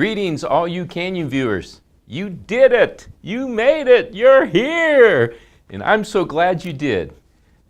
Greetings, all you Canyon viewers. You did it! You made it! You're here! And I'm so glad you did.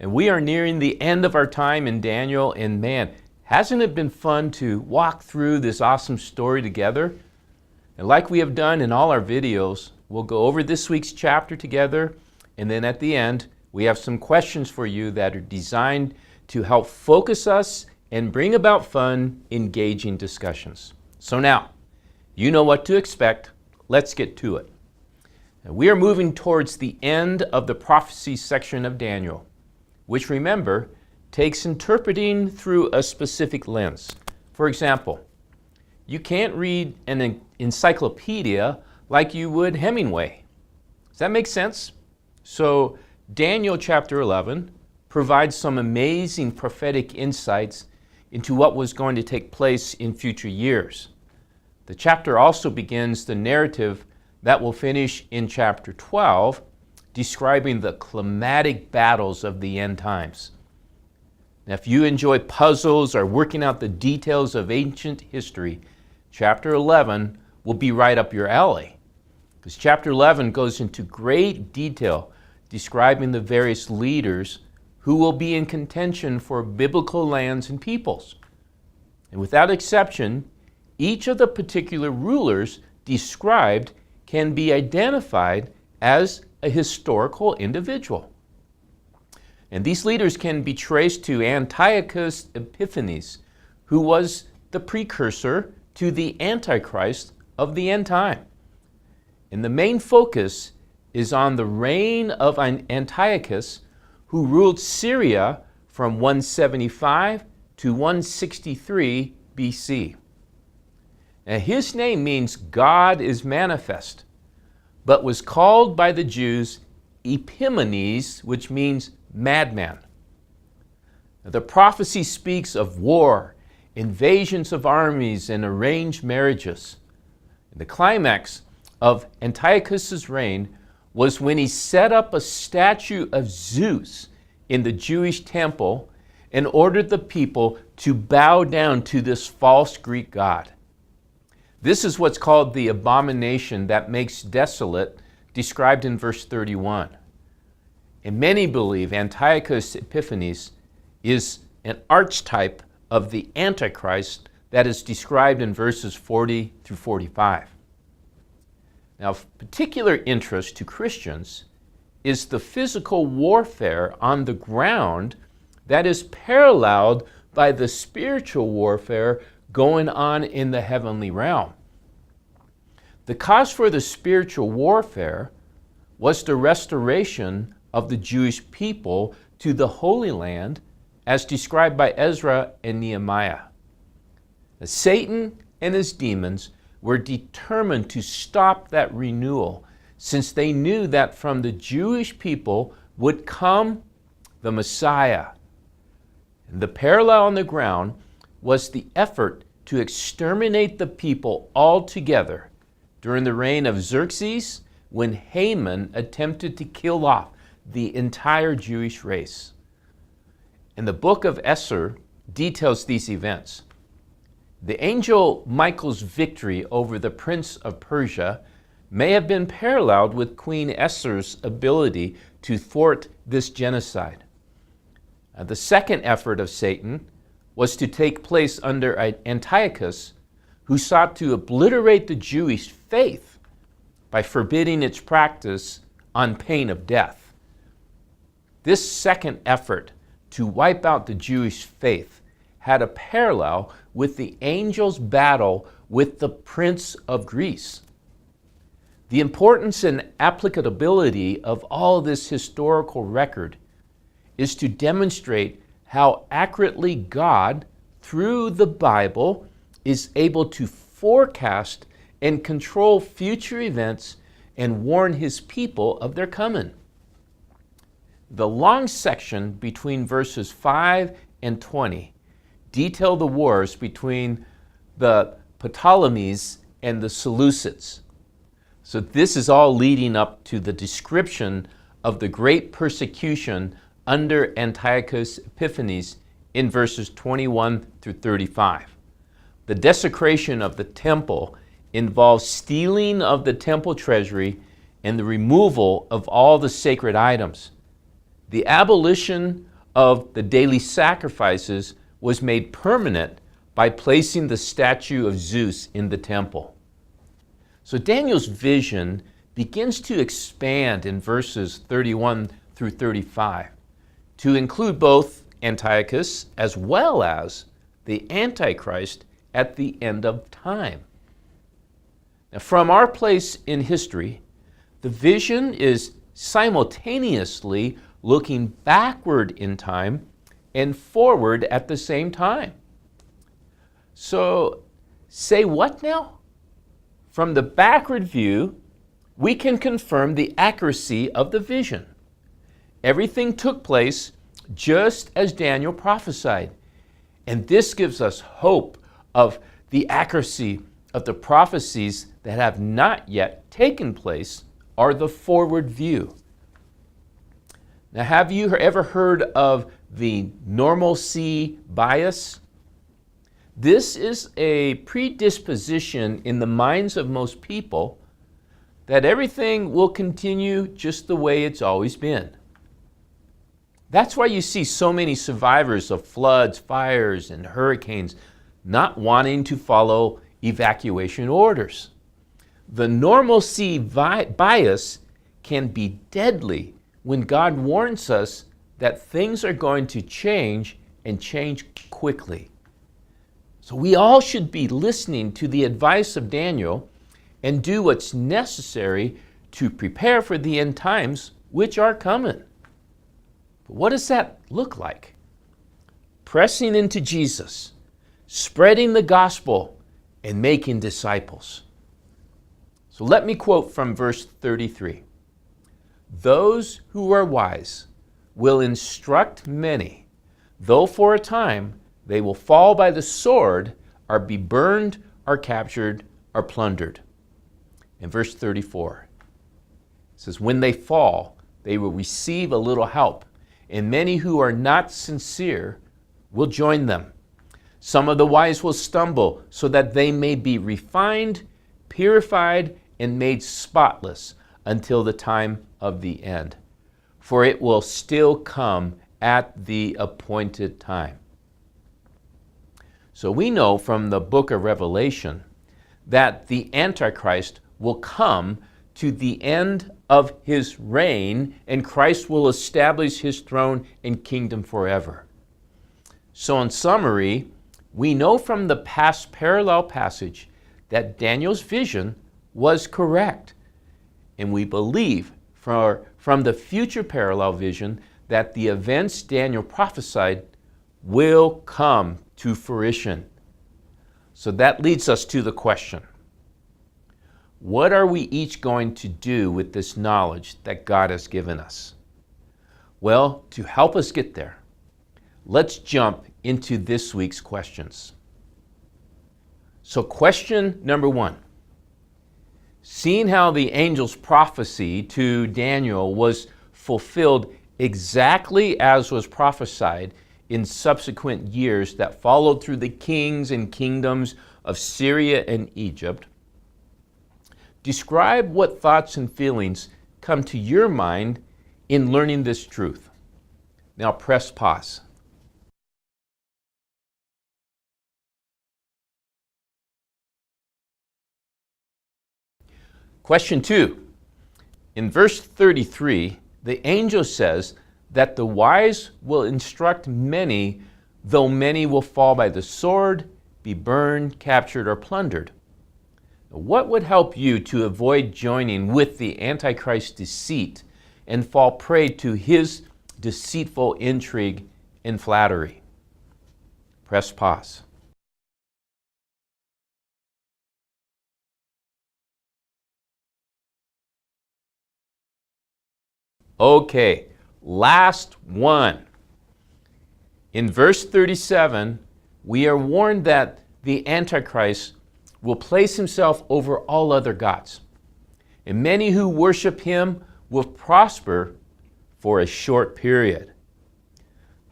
And we are nearing the end of our time in Daniel, and man, hasn't it been fun to walk through this awesome story together? And like we have done in all our videos, we'll go over this week's chapter together, and then at the end, we have some questions for you that are designed to help focus us and bring about fun, engaging discussions. So now, you know what to expect. Let's get to it. Now, we are moving towards the end of the prophecy section of Daniel, which, remember, takes interpreting through a specific lens. For example, you can't read an encyclopedia like you would Hemingway. Does that make sense? So Daniel chapter 11 provides some amazing prophetic insights into what was going to take place in future years. The chapter also begins the narrative that will finish in chapter 12, describing the climatic battles of the end times. Now, if you enjoy puzzles or working out the details of ancient history, chapter 11 will be right up your alley, because chapter 11 goes into great detail describing the various leaders who will be in contention for biblical lands and peoples. And without exception, each of the particular rulers described can be identified as a historical individual. And these leaders can be traced to Antiochus Epiphanes, who was the precursor to the Antichrist of the end time. And the main focus is on the reign of Antiochus, who ruled Syria from 175 to 163 BC. Now, his name means God is manifest, but was called by the Jews Epimanes, which means madman. Now, the prophecy speaks of war, invasions of armies, and arranged marriages. The climax of Antiochus's reign was when he set up a statue of Zeus in the Jewish temple and ordered the people to bow down to this false Greek god. This is what's called the abomination that makes desolate, described in verse 31. And many believe Antiochus Epiphanes is an archetype of the Antichrist that is described in verses 40 through 45. Now, of particular interest to Christians is the physical warfare on the ground that is paralleled by the spiritual warfare going on in the heavenly realm. The cause for the spiritual warfare was the restoration of the Jewish people to the Holy Land as described by Ezra and Nehemiah. Now, Satan and his demons were determined to stop that renewal, since they knew that from the Jewish people would come the Messiah. And the parallel on the ground was the effort to exterminate the people altogether during the reign of Xerxes, when Haman attempted to kill off the entire Jewish race. And the book of Esther details these events. The angel Michael's victory over the prince of Persia may have been paralleled with Queen Esther's ability to thwart this genocide. The second effort of Satan was to take place under Antiochus, who sought to obliterate the Jewish faith by forbidding its practice on pain of death. This second effort to wipe out the Jewish faith had a parallel with the angel's battle with the prince of Greece. The importance and applicability of all this historical record is to demonstrate how accurately God, through the Bible, is able to forecast and control future events and warn his people of their coming. The long section between verses 5 and 20 detail the wars between the Ptolemies and the Seleucids. So this is all leading up to the description of the great persecution under Antiochus Epiphanes in verses 21 through 35. The desecration of the temple involves stealing of the temple treasury and the removal of all the sacred items. The abolition of the daily sacrifices was made permanent by placing the statue of Zeus in the temple. So Daniel's vision begins to expand in verses 31 through 35 to include both Antiochus as well as the Antichrist at the end of time. Now, from our place in history, the vision is simultaneously looking backward in time and forward at the same time. So, say what now? From the backward view, we can confirm the accuracy of the vision. Everything took place just as Daniel prophesied. And this gives us hope of the accuracy of the prophecies that have not yet taken place, or the forward view. Now, have you ever heard of the normalcy bias? This is a predisposition in the minds of most people that everything will continue just the way it's always been. That's why you see so many survivors of floods, fires, and hurricanes not wanting to follow evacuation orders. The normalcy bias can be deadly when God warns us that things are going to change and change quickly. So we all should be listening to the advice of Daniel and do what's necessary to prepare for the end times, which are coming. But what does that look like? Pressing into Jesus, spreading the gospel, and making disciples. So let me quote from verse 33. Those who are wise will instruct many, though for a time they will fall by the sword, or be burned, or captured, or plundered. In verse 34, it says, when they fall, they will receive a little help, and many who are not sincere will join them. Some of the wise will stumble, so that they may be refined, purified, and made spotless until the time of the end. For it will still come at the appointed time. So we know from the book of Revelation that the Antichrist will come to the end of his reign, and Christ will establish his throne and kingdom forever. So in summary, we know from the past parallel passage that Daniel's vision was correct. And we believe from the future parallel vision that the events Daniel prophesied will come to fruition. So that leads us to the question, what are we each going to do with this knowledge that God has given us? Well, to help us get there, let's jump into this week's questions. So question number 1. Seeing how the angel's prophecy to Daniel was fulfilled exactly as was prophesied in subsequent years that followed through the kings and kingdoms of Syria and Egypt, describe what thoughts and feelings come to your mind in learning this truth. Now press pause. Question 2. In verse 33, the angel says that the wise will instruct many, though many will fall by the sword, be burned, captured, or plundered. What would help you to avoid joining with the Antichrist's deceit and fall prey to his deceitful intrigue and flattery? Press pause. Okay, last one. In verse 37, we are warned that the Antichrist will place himself over all other gods, and many who worship him will prosper for a short period.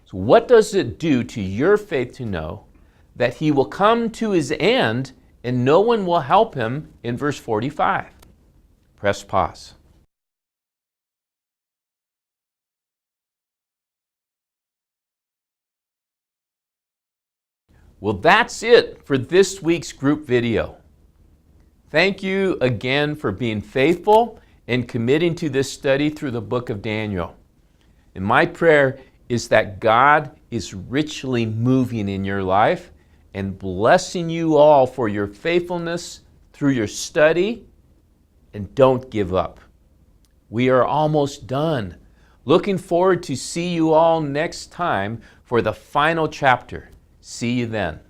So what does it do to your faith to know that he will come to his end and no one will help him in verse 45. Press pause. Well, that's it for this week's group video. Thank you again for being faithful and committing to this study through the book of Daniel. And my prayer is that God is richly moving in your life and blessing you all for your faithfulness through your study, and don't give up. We are almost done. Looking forward to see you all next time for the final chapter. See you then.